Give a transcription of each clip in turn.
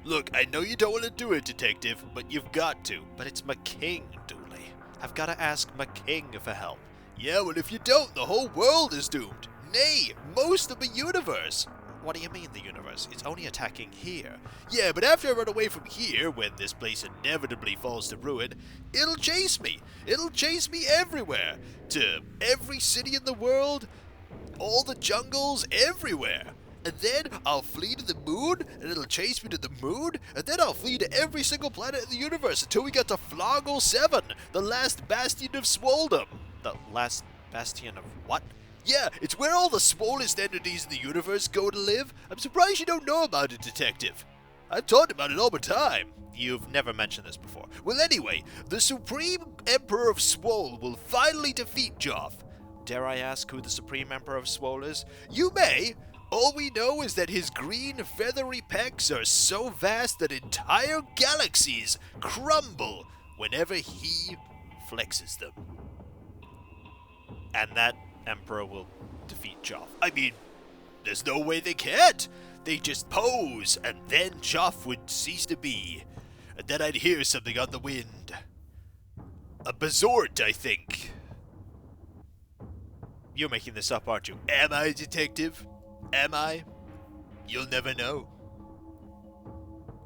Look, I know you don't want to do it, Detective, but you've got to. But it's my king, Dooley. I've got to ask my king for help. Yeah, well, if you don't, the whole world is doomed. Nay, most of the universe. What do you mean, the universe? It's only attacking here. Yeah, but after I run away from here, when this place inevitably falls to ruin, it'll chase me. It'll chase me everywhere. To every city in the world, all the jungles, everywhere. And then I'll flee to the moon, and it'll chase me to the moon, and then I'll flee to every single planet in the universe until we get to Floggle 7, the last bastion of Swoldom. The last bastion of what? Yeah, it's where all the smallest entities in the universe go to live. I'm surprised you don't know about it, Detective. I've talked about it all the time. You've never mentioned this before. Well, anyway, the Supreme Emperor of Swole will finally defeat Joff. Dare I ask who the Supreme Emperor of Swole is? You may. All we know is that his green, feathery pecs are so vast that entire galaxies crumble whenever he flexes them. And that Emperor will defeat Joff. I mean, there's no way they can't. They just pose, and then Joff would cease to be. And then I'd hear something on the wind. A Bazort, I think. You're making this up, aren't you? Am I, Detective? Am I? You'll never know.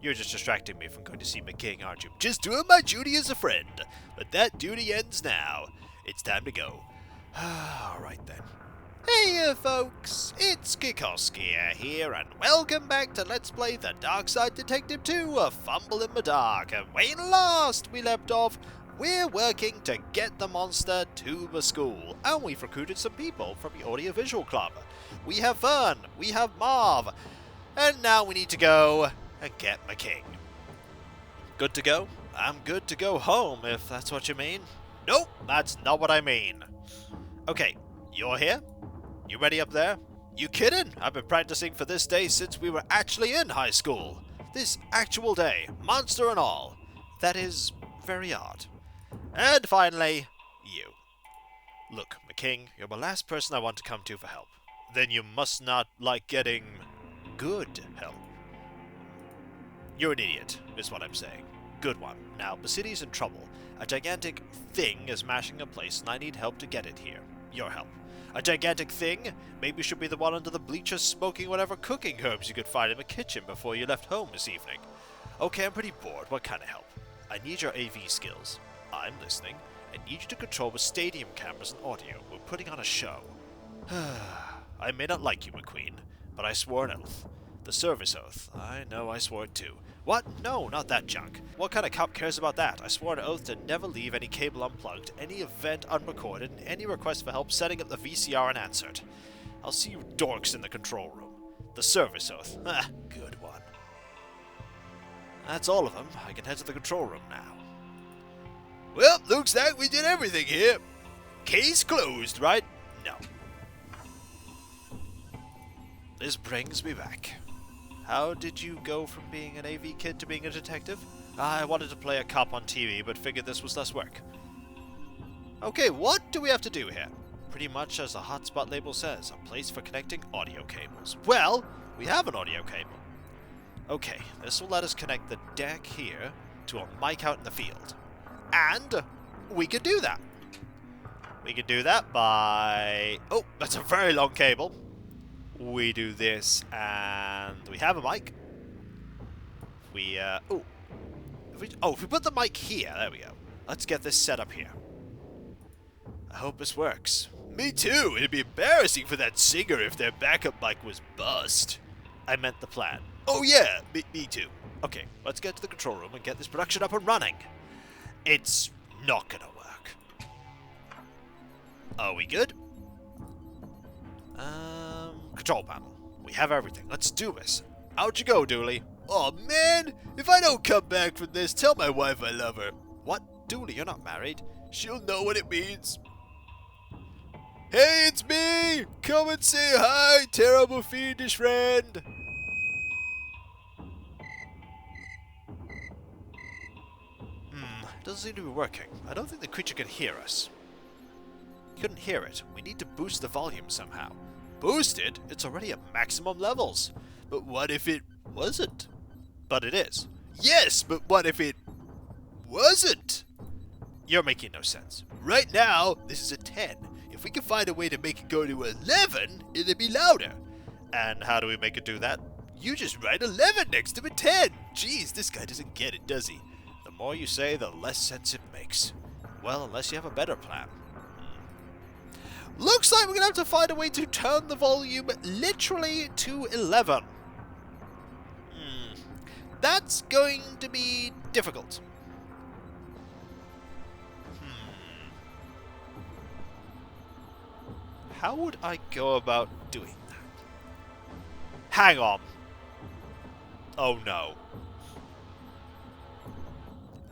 You're just distracting me from going to see my king, aren't you? Just doing my duty as a friend. But that duty ends now. It's time to go. Alright then. Hey folks, it's Kikoskia here, and welcome back to Let's Play the Darkside Detective 2, A Fumble in the Dark. And when last we left off, we're working to get the monster to the school, and we've recruited some people from the Audiovisual Club. We have Fern, we have Marv, and now we need to go and get my king. Good to go? I'm good to go home, if that's what you mean. Nope, that's not what I mean. Okay, you're here? You ready up there? You kidding? I've been practicing for this day since we were actually in high school. This actual day, monster and all. That is very odd. And finally, you. Look, my king, you're the last person I want to come to for help. Then you must not like getting good help. You're an idiot, is what I'm saying. Good one. Now, the city's in trouble. A gigantic thing is mashing a place, and I need help to get it here. Your help. A gigantic thing? Maybe you should be the one under the bleachers smoking whatever cooking herbs you could find in the kitchen before you left home this evening. Okay, I'm pretty bored. What kind of help? I need your AV skills. I'm listening. I need you to control the stadium cameras and audio. We're putting on a show. I may not like you, McQueen, but I swore an oath. The service oath. I know I swore it too. What? No, not that junk. What kind of cop cares about that? I swore an oath to never leave any cable unplugged, any event unrecorded, and any request for help setting up the VCR unanswered. I'll see you dorks in the control room. The service oath. Ah, good one. That's all of them. I can head to the control room now. Well, looks like we did everything here. Case closed, right? No. This brings me back. How did you go from being an AV kid to being a detective? I wanted to play a cop on TV, but figured this was less work. Okay, what do we have to do here? Pretty much as the hotspot label says, a place for connecting audio cables. Well, we have an audio cable. Okay, this will let us connect the deck here to a mic out in the field. And we can do that. We can do that by... Oh, that's a very long cable. We do this, and we have a mic. If we put the mic here, there we go. Let's get this set up here. I hope this works. Me too. It'd be embarrassing for that singer if their backup mic was bust. I meant the plan. Oh yeah, me too. Okay, let's get to the control room and get this production up and running. It's not gonna work. Are we good? Control panel. We have everything. Let's do this. Out you go, Dooley. Oh man, if I don't come back from this, tell my wife I love her. What? Dooley, you're not married. She'll know what it means. Hey, it's me! Come and say hi, terrible fiendish friend! Doesn't seem to be working. I don't think the creature can hear us. Couldn't hear it. We need to boost the volume somehow. Boost it? It's already at maximum levels. But what if it wasn't? But it is. Yes, but what if it wasn't? You're making no sense. Right now, this is a 10. If we can find a way to make it go to 11, it'll be louder. And how do we make it do that? You just write 11 next to a 10. Jeez, this guy doesn't get it, does he? The more you say, the less sense it makes. Well, unless you have a better plan. Looks like we're going to have to find a way to turn the volume literally to 11. That's going to be difficult. How would I go about doing that? Hang on. Oh no.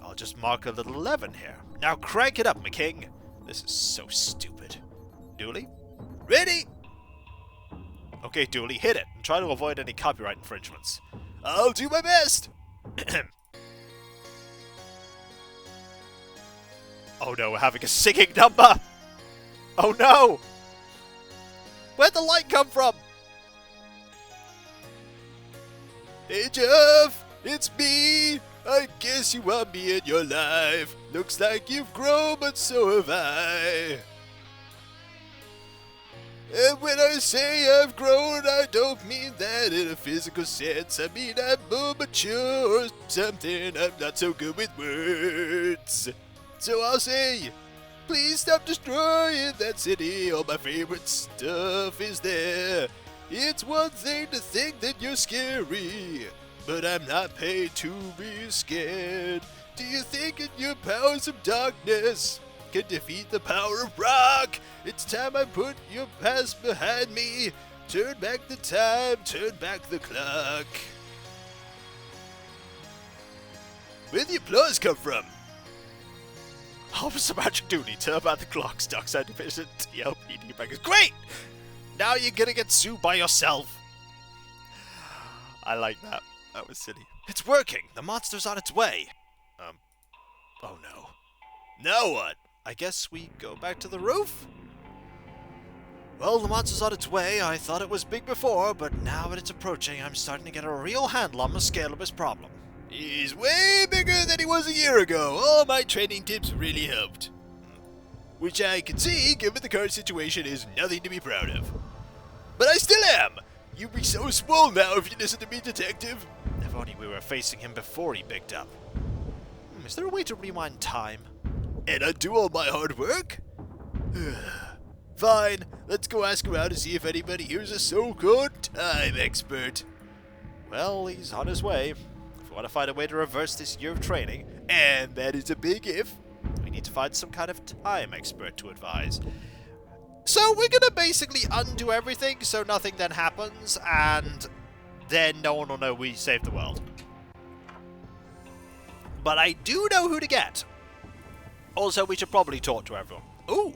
I'll just mark a little 11 here. Now crank it up, McKing. This is so stupid. Dooley? Ready? Okay, Dooley, hit it, and try to avoid any copyright infringements. I'll do my best! Oh no, we're having a singing number! Oh no! Where'd the light come from? Hey Jeff, it's me! I guess you want me in your life. Looks like you've grown, but so have I. And when I say I've grown, I don't mean that in a physical sense. I mean I'm more mature or something. I'm not so good with words. So I'll say, please stop destroying that city. All my favorite stuff is there. It's one thing to think that you're scary, but I'm not paid to be scared. Do you think in your powers of darkness can defeat the power of rock? It's time I put your past behind me. Turn back the time, turn back the clock. Where'd the applause come from? Officer Magic Dooley, turn back the clocks, Darkside Division, TLPD Baggers. Great! Now you're gonna get sued by yourself. I like that. That was silly. It's working! The monster's on its way! Oh no. Now what? I guess we go back to the roof? Well, the monster's on its way. I thought it was big before, but now that it's approaching, I'm starting to get a real handle on the scale of his problem. He's way bigger than he was a year ago. All my training tips really helped. Which I can see, given the current situation, is nothing to be proud of. But I still am! You'd be so small now if you listen to me, detective. If only we were facing him before he picked up. Is there a way to rewind time? And undo all my hard work? Fine, let's go ask around to see if anybody here's a so-called time expert. Well, he's on his way. If we want to find a way to reverse this year of training, and that is a big if, we need to find some kind of time expert to advise. So we're gonna basically undo everything so nothing then happens, and then no one will know we saved the world. But I do know who to get. Also, we should probably talk to everyone. Ooh!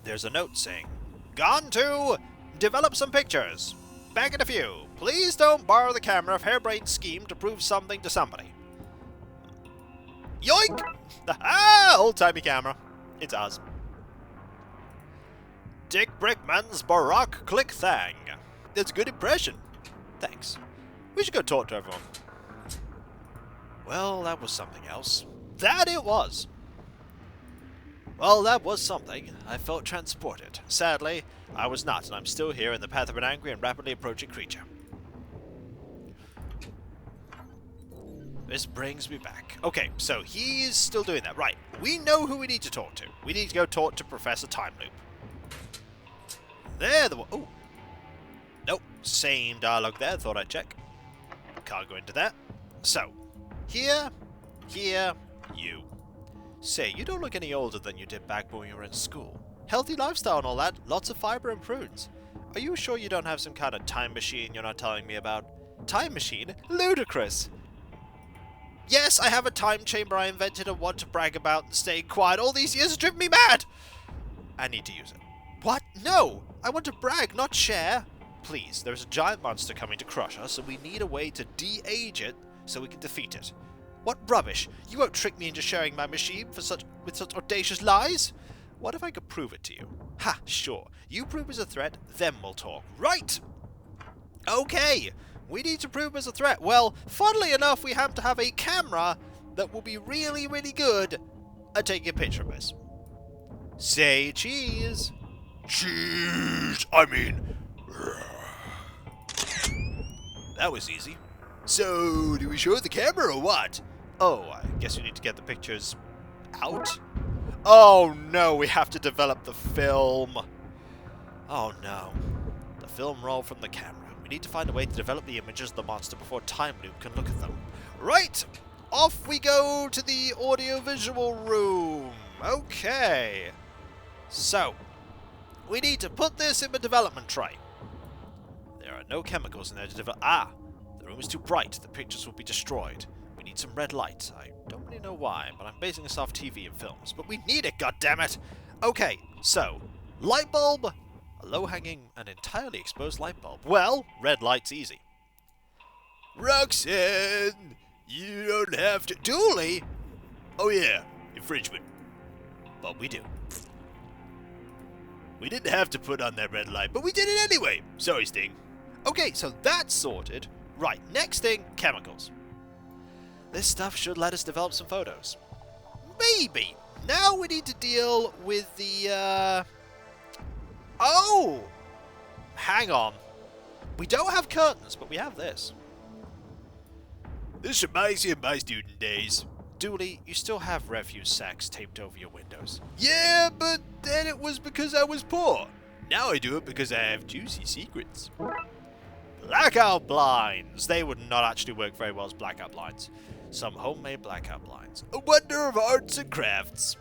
There's a note saying, gone to develop some pictures. Back in a few. Please don't borrow the camera of harebrained scheme to prove something to somebody. Yoink! Ah, old-timey camera. It's us. Dick Brickman's Baroque Click Thang. That's a good impression. Thanks. We should go talk to everyone. Well, that was something else. That it was. Well, that was something. I felt transported. Sadly, I was not, and I'm still here in the path of an angry and rapidly approaching creature. This brings me back. Okay, so he's still doing that. Right, we know who we need to talk to. We need to go talk to Professor Time Loop. There, oh. Nope, same dialogue there, thought I'd check. Can't go into that. So, here, you. Say, you don't look any older than you did back when you were in school. Healthy lifestyle and all that, lots of fiber and prunes. Are you sure you don't have some kind of time machine you're not telling me about? Time machine? Ludicrous! Yes, I have a time chamber I invented and want to brag about, and staying quiet all these years has driven me mad! I need to use it. What? No! I want to brag, not share! Please, there's a giant monster coming to crush us, and we need a way to de-age it so we can defeat it. What rubbish! You won't trick me into sharing my machine with such audacious lies? What if I could prove it to you? Ha, sure. You prove it's a threat, then we'll talk. Right! Okay! We need to prove him as a threat. Well, funnily enough, we have to have a camera that will be really, really good at taking a picture of us. Say cheese. Cheese! I mean... That was easy. So, do we show the camera or what? Oh, I guess we need to get the pictures out? Oh no, we have to develop the film. Oh no. The film roll from the camera. We need to find a way to develop the images of the monster before Time Loop can look at them. Right! Off we go to the audiovisual room. Okay. So, we need to put this in the development tray. There are no chemicals in there to develop. Ah! The room is too bright. The pictures will be destroyed. We need some red light. I don't really know why, but I'm basing this off TV and films. But we need it, goddammit! Okay, so, light bulb, a low-hanging and entirely exposed light bulb. Well, red light's easy. Roxanne! You don't have to... Dooley? Oh yeah, infringement. But we do. We didn't have to put on that red light, but we did it anyway. Sorry, Sting. Okay, so that's sorted. Right, next thing, chemicals. This stuff should let us develop some photos. Maybe. Now we need to deal with the, Oh! Hang on. We don't have curtains, but we have this. This reminds me of my student days. Dooley, you still have refuse sacks taped over your windows. Yeah, but then it was because I was poor. Now I do it because I have juicy secrets. Blackout blinds! They would not actually work very well as blackout blinds. Some homemade blackout blinds. A wonder of arts and crafts.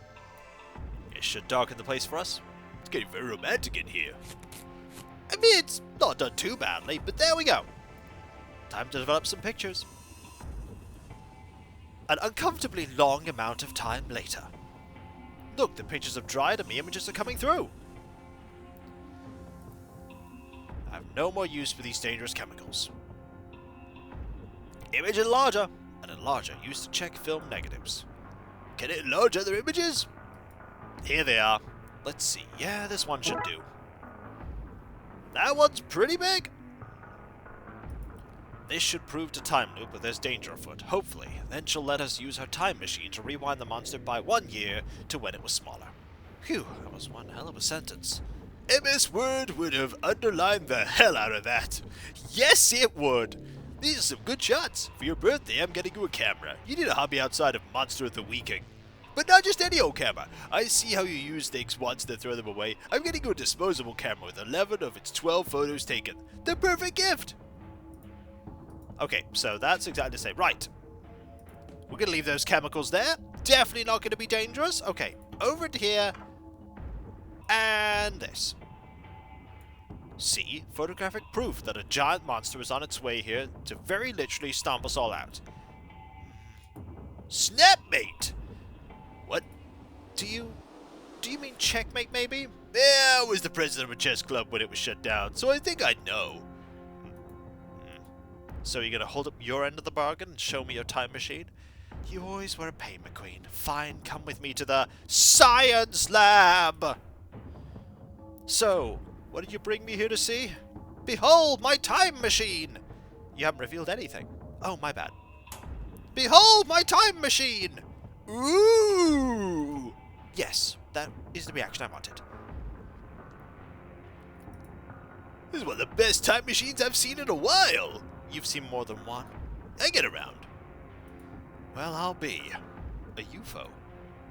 It should darken the place for us. It's getting very romantic in here. I mean, it's not done too badly, but there we go. Time to develop some pictures. An uncomfortably long amount of time later. Look, the pictures have dried and the images are coming through. I have no more use for these dangerous chemicals. Image enlarger. An enlarger used to check film negatives. Can it enlarge other images? Here they are. Let's see. Yeah, this one should do. That one's pretty big. This should prove to Time Loop that there's danger afoot. Hopefully, then she'll let us use her time machine to rewind the monster by 1 year to when it was smaller. Phew, that was one hell of a sentence. MS Word would have underlined the hell out of that. Yes, it would. These are some good shots. For your birthday, I'm getting you a camera. You need a hobby outside of Monster of the Weeking. But not just any old camera. I see how you use things once, then throw them away. I'm getting you a disposable camera with 11 of its 12 photos taken. The perfect gift! Okay, so that's exactly the same. Right. We're going to leave those chemicals there. Definitely not going to be dangerous. Okay, over to here. And this. See, photographic proof that a giant monster is on its way here to very literally stomp us all out. Snapmate! What? Do you mean checkmate, maybe? Yeah, I was the president of a chess club when it was shut down, so I think I know. So you're gonna hold up your end of the bargain and show me your time machine? You always were a pain, McQueen. Fine, come with me to the science lab! So, what did you bring me here to see? Behold, my time machine! You haven't revealed anything. Oh, my bad. Behold, my time machine! Ooh! Yes, that is the reaction I wanted. This is one of the best time machines I've seen in a while! You've seen more than one. I get around. Well, I'll be a UFO.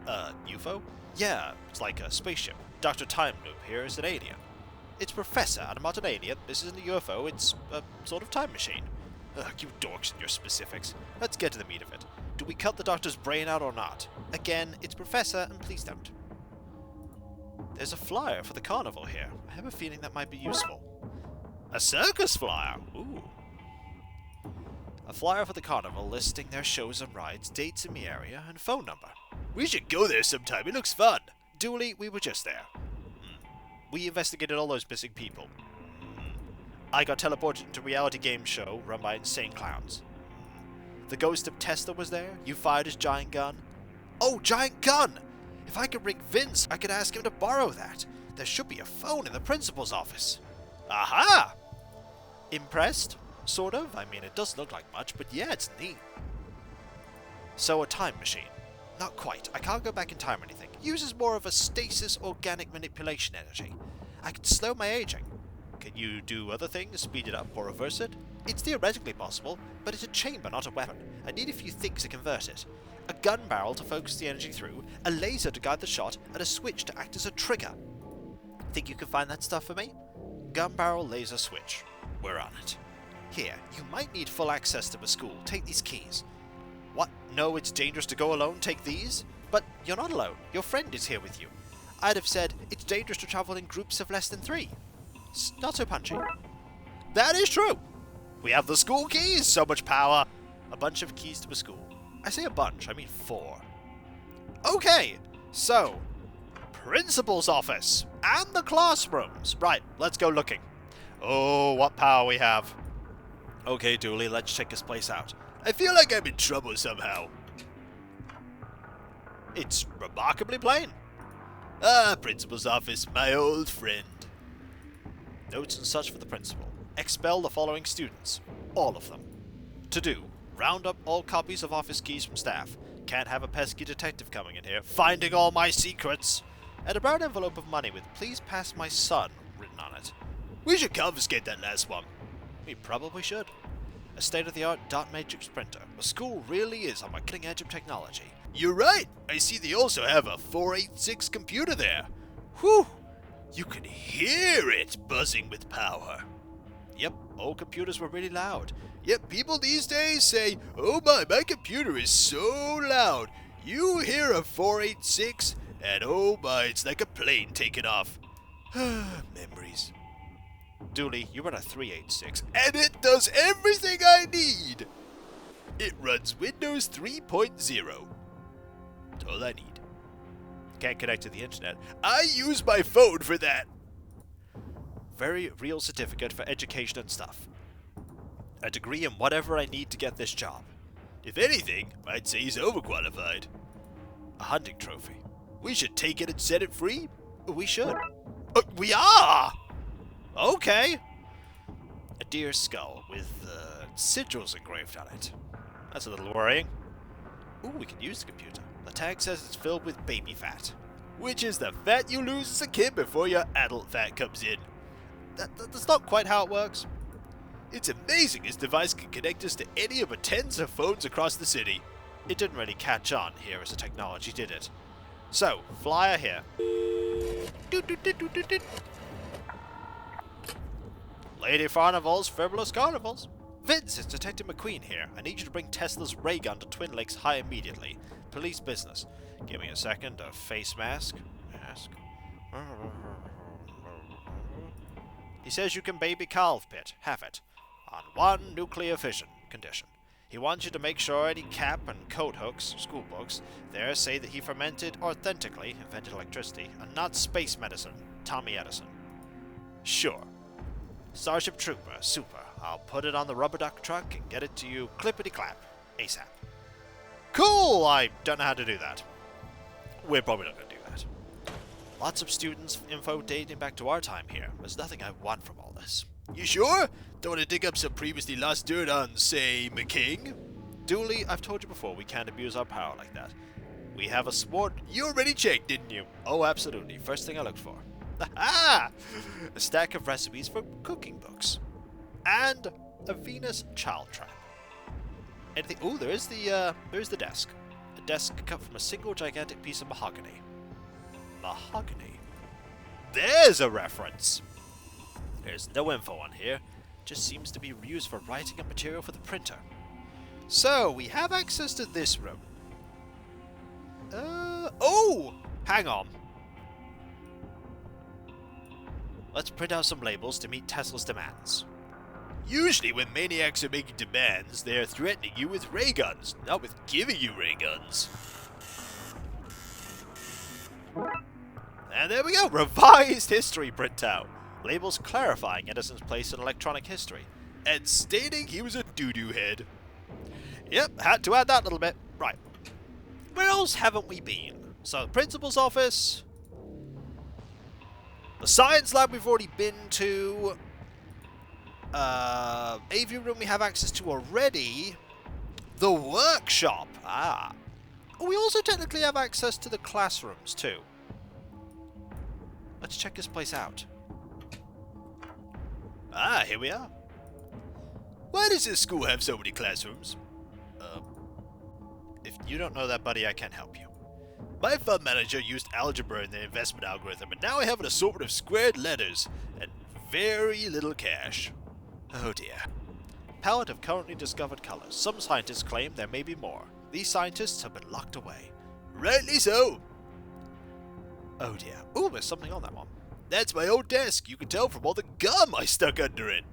UFO? Yeah, it's like a spaceship. Dr. Time Loop here is an alien. It's Professor, and I'm not an alien. This isn't a UFO, it's a sort of time machine. Ugh, you dorks and your specifics. Let's get to the meat of it. Do we cut the Doctor's brain out or not? Again, it's Professor, and please don't. There's a flyer for the carnival here. I have a feeling that might be useful. A circus flyer? Ooh. A flyer for the carnival listing their shows and rides, dates in the area, and phone number. We should go there sometime, it looks fun. Dooley, we were just there. We investigated all those missing people. I got teleported into a reality game show run by insane clowns. The ghost of Tesla was there. You fired his giant gun. Oh, giant gun! If I could ring Vince, I could ask him to borrow that. There should be a phone in the principal's office. Aha! Impressed? sort of. I mean, it doesn't look like much, but yeah, it's neat. So a time machine. Not quite. I can't go back in time or anything. Uses more of a stasis organic manipulation energy. I can slow my aging. Can you do other things, speed it up or reverse it? It's theoretically possible, but it's a chamber, not a weapon. I need a few things to convert it. A gun barrel to focus the energy through, a laser to guide the shot, and a switch to act as a trigger. Think you can find that stuff for me? Gun barrel, laser, switch. We're on it. Here, you might need full access to the school. Take these keys. What? No, it's dangerous to go alone? Take these? But you're not alone. Your friend is here with you. I'd have said it's dangerous to travel in groups of less than 3. Not so punchy. That is true. We have the school keys. So much power. A bunch of keys to the school. I say a bunch, I mean 4. Okay, so principal's office and the classrooms. Right, let's go looking. Oh, what power we have. Okay, Dooley, let's check this place out. I feel like I'm in trouble somehow. It's remarkably plain. Ah, principal's office, my old friend. Notes and such for the principal. Expel the following students. All of them. To do. Round up all copies of office keys from staff. Can't have a pesky detective coming in here, finding all my secrets. And a brown envelope of money with "Please pass my son" written on it. We should confiscate that last one. We probably should. A state-of-the-art dot matrix printer. The school really is on the cutting edge of technology. You're right. I see they also have a 486 computer there. Whew. You can hear it buzzing with power. Yep, old computers were really loud. Yep, people these days say, "Oh my computer is so loud. You hear a 486 and oh my, it's like a plane taking off." Memories. Dooley, you run a 386 and it does everything I need. It runs Windows 3.0. That's all I need. Can't connect to the internet. I use my phone for that. Very real certificate for education and stuff. A degree in whatever I need to get this job. If anything, I'd say he's overqualified. A hunting trophy. We should take it and set it free? We should. We are! Okay. A deer skull with sigils engraved on it. That's a little worrying. Ooh, we can use the computer. The tag says it's filled with baby fat. Which is the fat you lose as a kid before your adult fat comes in. That's not quite how it works. It's amazing this device can connect us to any of the tens of phones across the city. It didn't really catch on here as the technology did it. So, flyer here. Lady Farnival's Frivolous Carnivals. Vince, it's Detective McQueen here. I need you to bring Tesla's ray gun to Twin Lakes High immediately. Police business. Give me a second. A face mask. He says you can baby calve pit. Have it. On 1 nuclear fission condition. He wants you to make sure any cap and coat hooks, school books, there say that he fermented authentically, invented electricity, and not space medicine, Tommy Edison. Sure. Starship Trooper, super. I'll put it on the rubber duck truck and get it to you clippity-clap, ASAP. Cool! I don't know how to do that. We're probably not going to do that. Lots of students' info dating back to our time here. There's nothing I want from all this. You sure? Don't want to dig up some previously lost dirt on, say, McKing? Dooley, I've told you before, we can't abuse our power like that. We have a sword. You already checked, didn't you? Oh, absolutely. First thing I looked for. Aha! A stack of recipes for cooking books. And a Venus child trap. Anything? Oh, there's the desk. A desk cut from a single gigantic piece of mahogany. Mahogany. There's a reference. There's no info on here. Just seems to be used for writing and material for the printer. So, we have access to this room. Oh! Hang on. Let's print out some labels to meet Tesla's demands. Usually when maniacs are making demands, they're threatening you with ray guns, not with giving you ray guns. And there we go! Revised history printout. Labels clarifying Edison's place in electronic history. And stating he was a doo-doo head. Yep, had to add that little bit. Right. Where else haven't we been? So, the principal's office. The science lab we've already been to. Aviary room we have access to already. The workshop! Ah. We also technically have access to the classrooms, too. Let's check this place out. Ah, here we are. Why does this school have so many classrooms? If you don't know that, buddy, I can't help you. My fund manager used algebra in the investment algorithm, and now I have an assortment of squared letters and very little cash. Oh dear. Palette of currently discovered colors. Some scientists claim there may be more. These scientists have been locked away. Rightly so. Oh dear. Ooh, there's something on that one. That's my old desk. You can tell from all the gum I stuck under it.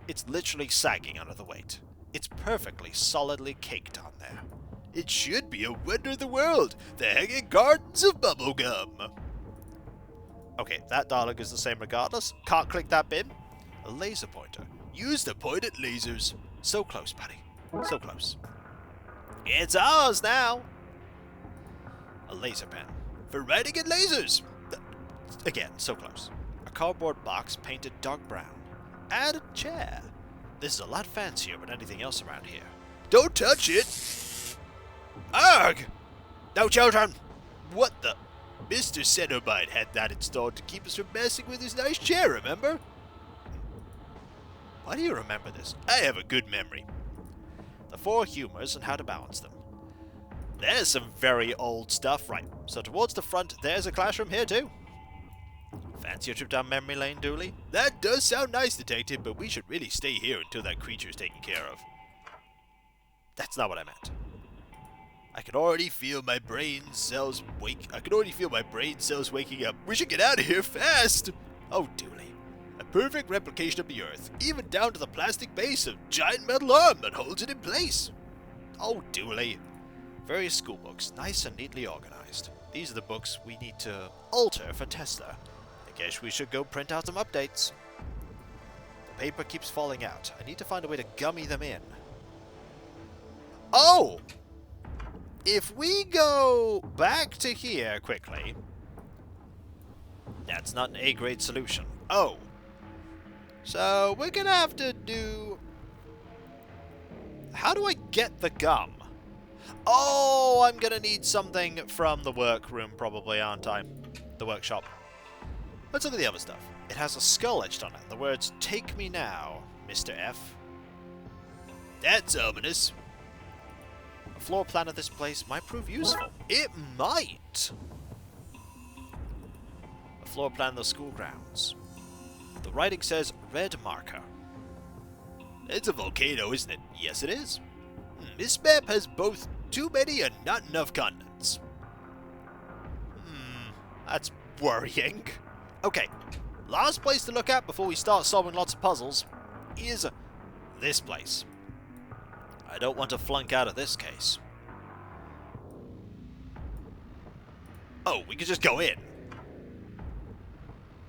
It's literally sagging under the weight. It's perfectly solidly caked on there. It should be a wonder of the world. The hanging gardens of bubblegum. Okay, that dialogue is the same regardless. Can't click that bin. A laser pointer. Use the point at lasers. So close, buddy. So close. It's ours now. A laser pen. For writing in lasers. Again, so close. A cardboard box painted dark brown. Add a chair. This is a lot fancier than anything else around here. Don't touch it. Arg! No children! What the? Mr. Cenobite had that installed to keep us from messing with his nice chair, remember? Why do you remember this? I have a good memory. The four humors and how to balance them. There's some very old stuff, right. So towards the front, there's a classroom here too. Fancy a trip down memory lane, Dooley? That does sound nice, Detective, but we should really stay here until that creature's taken care of. That's not what I meant. I can already feel my brain cells waking up. We should get out of here fast! Oh, Dooley. A perfect replication of the Earth, even down to the plastic base of giant metal arm that holds it in place. Oh, Dooley. Various school books, nice and neatly organized. These are the books we need to alter for Tesla. I guess we should go print out some updates. The paper keeps falling out. I need to find a way to gummy them in. Oh! If we go back to here quickly... That's not an A-grade solution. Oh. So, we're gonna have to do... How do I get the gum? Oh, I'm gonna need something from the workroom probably, aren't I? The workshop. Let's look at the other stuff. It has a skull etched on it. The words, "Take me now, Mr. F." That's ominous. A floor plan of this place might prove useful. It might! A floor plan of the school grounds. The writing says, red marker. It's a volcano, isn't it? Yes, it is. This map has both too many and not enough continents. That's worrying. Okay, last place to look at before we start solving lots of puzzles is this place. I don't want to flunk out of this case. Oh, we could just go in.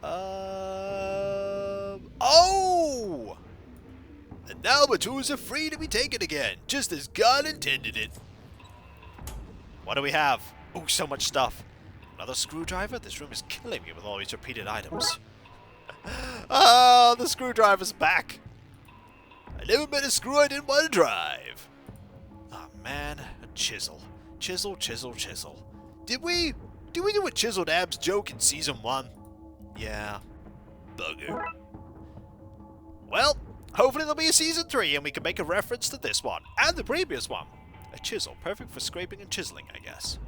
Oh! And now my tools are free to be taken again, just as God intended it. What do we have? Oh, so much stuff. Another screwdriver? This room is killing me with all these repeated items. Oh, the screwdriver's back. I never met a screw I didn't want to drive. Oh man, a chisel. Chisel, chisel, chisel. Did we do a chiseled abs joke in season 1? Yeah. Bugger. Well, hopefully there'll be a season 3 and we can make a reference to this one and the previous one. A chisel, perfect for scraping and chiseling, I guess.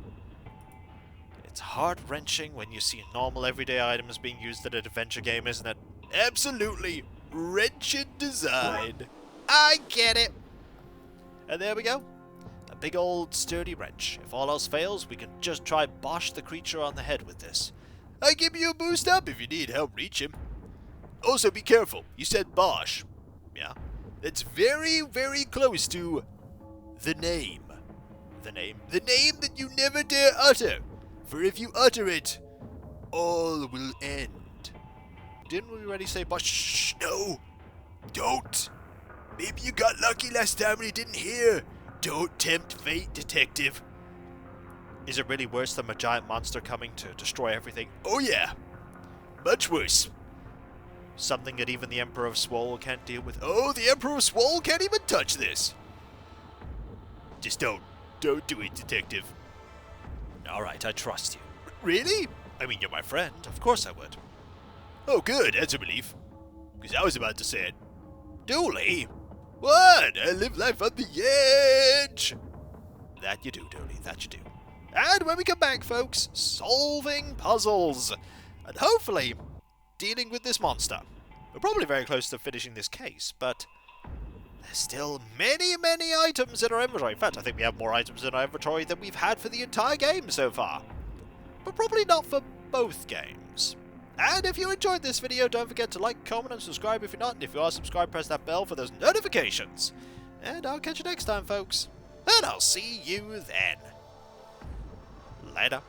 It's heart-wrenching when you see normal everyday items being used in an adventure game, isn't it? Absolutely. Wretched design. I get it. And there we go. A big old sturdy wrench. If all else fails, we can just try bosh the creature on the head with this. I give you a boost up if you need help reach him. Also be careful. You said bosh. Yeah. That's very, very close to the name. The name that you never dare utter. For if you utter it, all will end. Didn't we already say bosh? Shh, no. Don't. Maybe you got lucky last time and you didn't hear. Don't tempt fate, Detective. Is it really worse than a giant monster coming to destroy everything? Oh yeah. Much worse. Something that even the Emperor of Swole can't deal with. Oh, the Emperor of Swole can't even touch this! Just don't do it, Detective. Alright, I trust you. Really? I mean, you're my friend. Of course I would. Oh, good. That's a relief. Because I was about to say it. Dooley? What? I live life on the edge! That you do, Dooley. That you do. And when we come back, folks, solving puzzles. And hopefully, dealing with this monster. We're probably very close to finishing this case, but there's still many, many items in our inventory. In fact, I think we have more items in our inventory than we've had for the entire game so far. But probably not for both games. And if you enjoyed this video, don't forget to like, comment, and subscribe if you're not. And if you are subscribed, press that bell for those notifications. And I'll catch you next time, folks. And I'll see you then. Later.